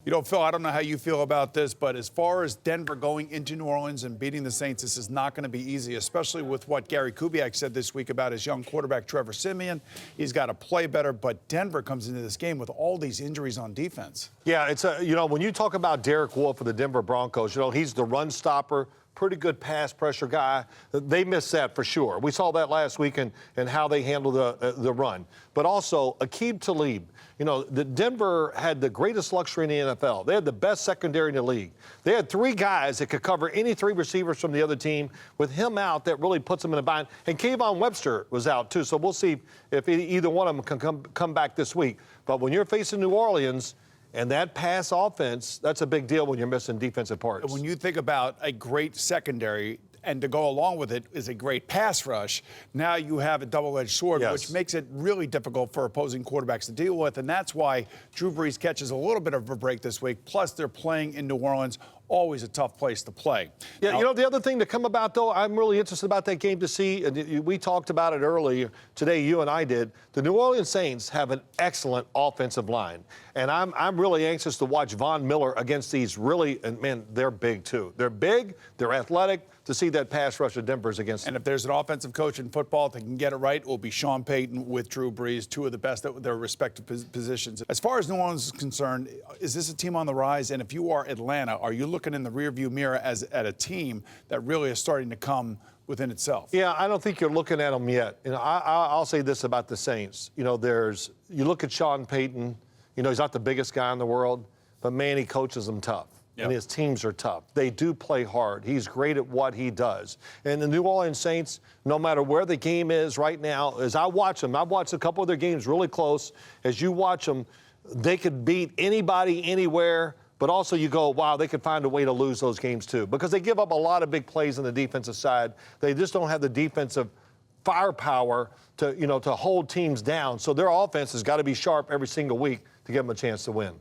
You know, Phil, I don't know how you feel about this, but as far as Denver going into New Orleans and beating the Saints, this is not going to be easy, especially with what Gary Kubiak said this week about his young quarterback, Trevor Siemian. He's got to play better, but Denver comes into this game with all these injuries on defense. Yeah, when you talk about Derek Wolfe for the Denver Broncos, he's the run stopper, pretty good pass pressure guy. They missed that for sure. We saw that last week and how they handled the run. But also, Aqib Talib, the Denver had the greatest luxury in the NFL. They had the best secondary in the league. They had three guys that could cover any three receivers from the other team. With him out, that really puts them in a bind. And Kayvon Webster was out, too. So we'll see if either one of them can come back this week. But when you're facing New Orleans, and that pass offense, that's a big deal when you're missing defensive parts. When you think about a great secondary, and to go along with it is a great pass rush, now you have a double-edged sword, yes, which makes it really difficult for opposing quarterbacks to deal with. And that's why Drew Brees catches a little bit of a break this week. Plus, they're playing in New Orleans. Always a tough place to play. Yeah, now, the other thing to come about, though, I'm really interested about that game to see, and we talked about it earlier today, you and I did. The New Orleans Saints have an excellent offensive line, and I'm really anxious to watch Von Miller against these really, and man, they're big, too. They're big, they're athletic, to see that pass rush of Denver's against them. And if there's an offensive coach in football that can get it right, it will be Sean Payton with Drew Brees, two of the best at their respective positions. As far as New Orleans is concerned, is this a team on the rise? And if you are Atlanta, are you looking in the rearview mirror at a team that really is starting to come within itself? Yeah, I don't think you're looking at them yet. I'll say this about the Saints. You look at Sean Payton, he's not the biggest guy in the world, but man, he coaches them tough. Yep. And his teams are tough. They do play hard. He's great at what he does. And the New Orleans Saints, no matter where the game is right now, as I watch them, I've watched a couple of their games really close. As you watch them, they could beat anybody, anywhere. But also you go, wow, they could find a way to lose those games too. Because they give up a lot of big plays on the defensive side. They just don't have the defensive firepower to hold teams down. So their offense has got to be sharp every single week to give them a chance to win.